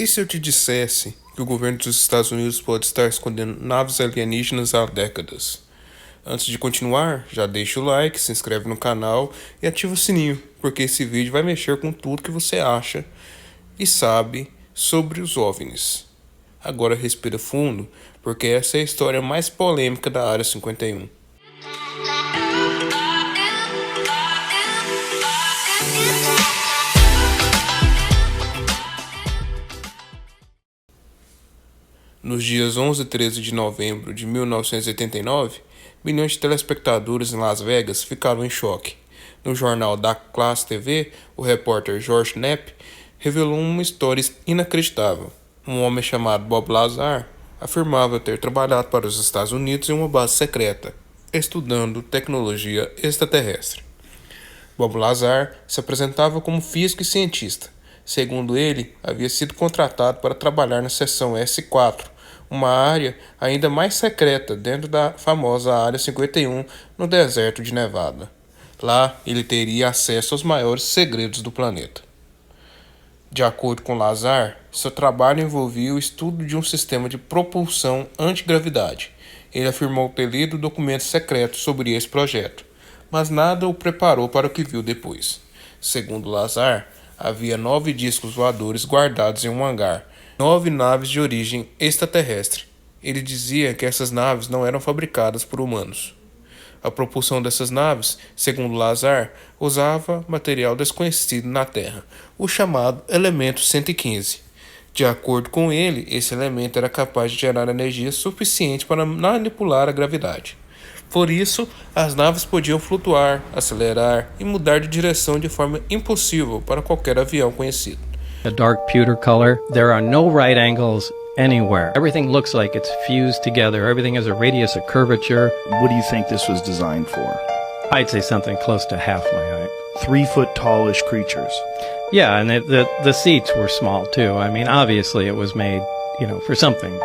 E se eu te dissesse que o governo dos Estados Unidos pode estar escondendo naves alienígenas há décadas? Antes de continuar, já deixa o like, se inscreve no canal e ativa o sininho, porque esse vídeo vai mexer com tudo que você acha e sabe sobre os OVNIs. Agora respira fundo, porque essa é a história mais polêmica da Área 51. Nos dias 11 e 13 de novembro de 1989, milhões de telespectadores em Las Vegas ficaram em choque. No jornal da Classe TV, o repórter George Knapp revelou uma história inacreditável. Um homem chamado Bob Lazar afirmava ter trabalhado para os Estados Unidos em uma base secreta, estudando tecnologia extraterrestre. Bob Lazar se apresentava como físico e cientista. Segundo ele, havia sido contratado para trabalhar na seção S4, uma área ainda mais secreta dentro da famosa Área 51 no deserto de Nevada. Lá, ele teria acesso aos maiores segredos do planeta. De acordo com Lazar, seu trabalho envolvia o estudo de um sistema de propulsão antigravidade. Ele afirmou ter lido documentos secretos sobre esse projeto, mas nada o preparou para o que viu depois. Segundo Lazar, havia 9 discos voadores guardados em um hangar, 9 naves de origem extraterrestre. Ele dizia que essas naves não eram fabricadas por humanos. A propulsão dessas naves, segundo Lazar, usava material desconhecido na Terra, o chamado elemento 115. De acordo com ele, esse elemento era capaz de gerar energia suficiente para manipular a gravidade. Por isso, as naves podiam flutuar, acelerar e mudar de direção de forma impossível para qualquer avião conhecido. A dark pewter color. There are no right angles anywhere. Everything looks like it's fused together. Everything has a radius of curvature. What do you think this was designed for? I'd say something close to half my height. 3-foot tallish creatures. Yeah, and the seats were small too. I mean, obviously it was made, for something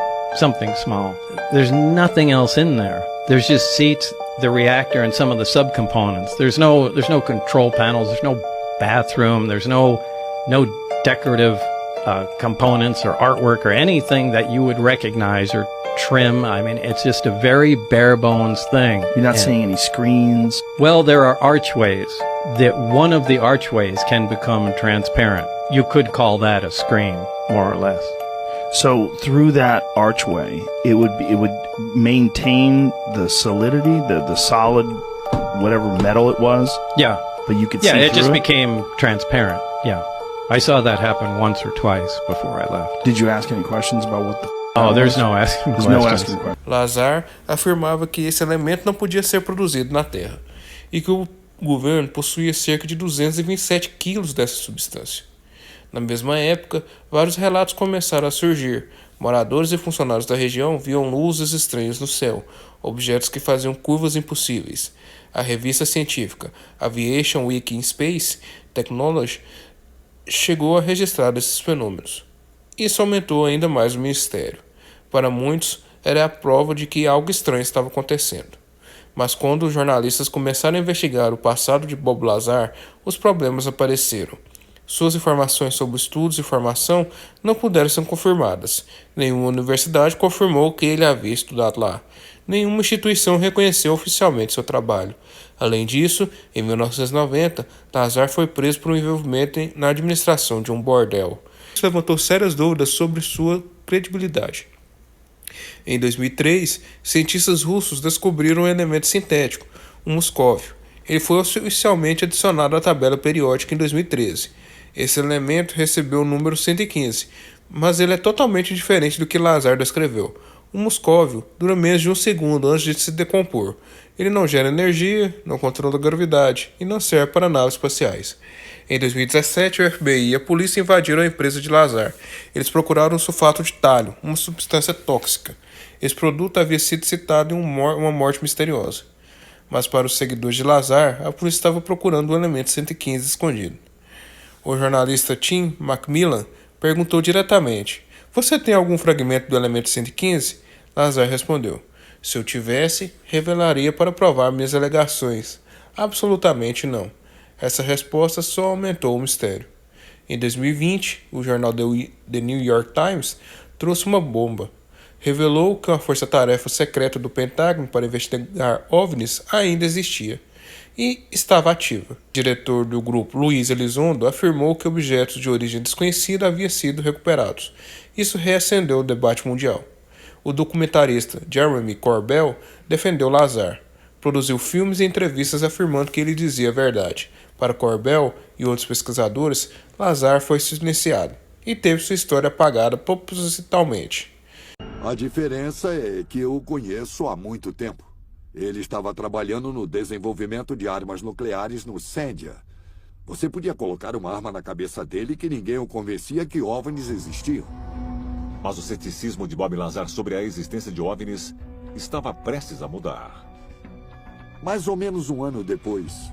small. There's nothing else in there. There's just seats, the reactor, and some of the subcomponents. There's no control panels. There's no bathroom. There's no decorative components or artwork or anything that you would recognize or trim. I mean, it's just a very bare bones thing. You're not seeing any screens? Well, there are archways. That one of the archways can become transparent. You could call that a screen, more or less. So through that archway, it would maintain the solidity, the solid, whatever metal it was. Yeah. But you could see through it. Yeah, it just it? became transparent. Yeah. I saw that happen once or twice before I left. Did you ask any questions about what the... There's no asking questions. No asking questions. Lazar afirmava que esse elemento não podia ser produzido na Terra e que o governo possuía cerca de 227 quilos dessa substância. Na mesma época, vários relatos começaram a surgir. Moradores e funcionários da região viam luzes estranhas no céu, objetos que faziam curvas impossíveis. A revista científica Aviation Week in Space Technology chegou a registrar esses fenômenos. Isso aumentou ainda mais o mistério. Para muitos, era a prova de que algo estranho estava acontecendo. Mas quando os jornalistas começaram a investigar o passado de Bob Lazar, os problemas apareceram. Suas informações sobre estudos e formação não puderam ser confirmadas. Nenhuma universidade confirmou que ele havia estudado lá. Nenhuma instituição reconheceu oficialmente seu trabalho. Além disso, em 1990, Lazar foi preso por um envolvimento na administração de um bordel. Isso levantou sérias dúvidas sobre sua credibilidade. Em 2003, cientistas russos descobriram um elemento sintético, um muscóvio. Ele foi oficialmente adicionado à tabela periódica em 2013. Esse elemento recebeu o número 115, mas ele é totalmente diferente do que Lazar descreveu. O muscóvio dura menos de 1 segundo antes de se decompor. Ele não gera energia, não controla a gravidade e não serve para naves espaciais. Em 2017, o FBI e a polícia invadiram a empresa de Lazar. Eles procuraram o sulfato de talho, uma substância tóxica. Esse produto havia sido citado em uma morte misteriosa. Mas para os seguidores de Lazar, a polícia estava procurando o elemento 115 escondido. O jornalista Tim Macmillan perguntou diretamente: "Você tem algum fragmento do elemento 115? Lazar respondeu: "Se eu tivesse, revelaria para provar minhas alegações. Absolutamente não." Essa resposta só aumentou o mistério. Em 2020, o jornal The New York Times trouxe uma bomba. Revelou que uma força-tarefa secreta do Pentágono para investigar OVNIs ainda existia e estava ativa. O diretor do grupo, Luiz Elizondo, afirmou que objetos de origem desconhecida haviam sido recuperados. Isso reacendeu o debate mundial. O documentarista Jeremy Corbell defendeu Lazar. Produziu filmes e entrevistas afirmando que ele dizia a verdade. Para Corbell e outros pesquisadores, Lazar foi silenciado e teve sua história apagada propositalmente. A diferença é que eu o conheço há muito tempo. Ele estava trabalhando no desenvolvimento de armas nucleares no Sandia. Você podia colocar uma arma na cabeça dele que ninguém o convencia que OVNIs existiam. Mas o ceticismo de Bob Lazar sobre a existência de OVNIs estava prestes a mudar. Mais ou menos um ano depois,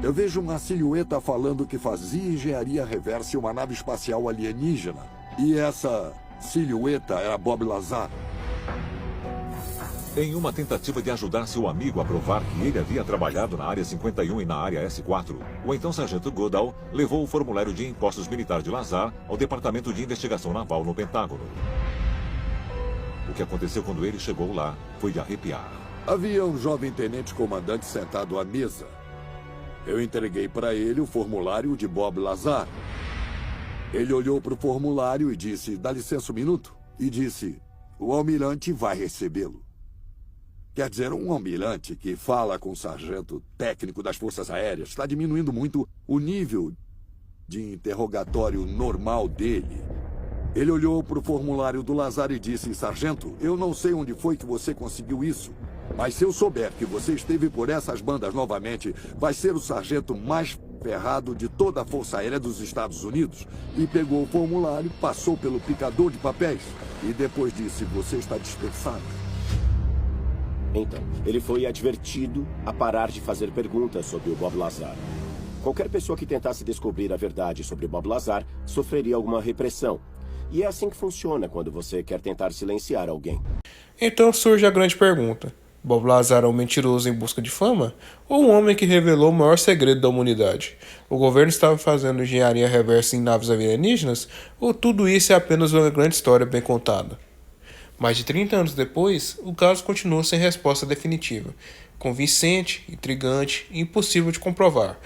eu vejo uma silhueta falando que fazia engenharia reversa em uma nave espacial alienígena. E essa silhueta era Bob Lazar. Em uma tentativa de ajudar seu amigo a provar que ele havia trabalhado na Área 51 e na Área S4, o então sargento Goodall levou o formulário de impostos militar de Lazar ao Departamento de Investigação Naval no Pentágono. O que aconteceu quando ele chegou lá foi de arrepiar. Havia um jovem tenente-comandante sentado à mesa. Eu entreguei para ele o formulário de Bob Lazar. Ele olhou para o formulário e disse, dá licença um minuto, e disse, o almirante vai recebê-lo. Quer dizer, um almirante que fala com o sargento técnico das Forças Aéreas está diminuindo muito o nível de interrogatório normal dele. Ele olhou para o formulário do Lazar e disse, sargento, eu não sei onde foi que você conseguiu isso, mas se eu souber que você esteve por essas bandas novamente, vai ser o sargento mais ferrado de toda a Força Aérea dos Estados Unidos. E pegou o formulário, passou pelo picador de papéis e depois disse, você está dispensado. Então, ele foi advertido a parar de fazer perguntas sobre o Bob Lazar. Qualquer pessoa que tentasse descobrir a verdade sobre Bob Lazar sofreria alguma repressão. E é assim que funciona quando você quer tentar silenciar alguém. Então surge a grande pergunta. Bob Lazar é um mentiroso em busca de fama? Ou um homem que revelou o maior segredo da humanidade? O governo estava fazendo engenharia reversa em naves alienígenas? Ou tudo isso é apenas uma grande história bem contada? Mais de 30 anos depois, o caso continua sem resposta definitiva. Convincente, intrigante e impossível de comprovar.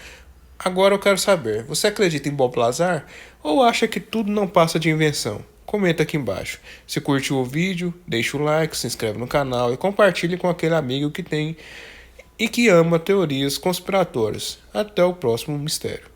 Agora eu quero saber, você acredita em Bob Lazar? Ou acha que tudo não passa de invenção? Comenta aqui embaixo. Se curtiu o vídeo, deixa o like, se inscreve no canal e compartilhe com aquele amigo que tem e que ama teorias conspiratórias. Até o próximo mistério.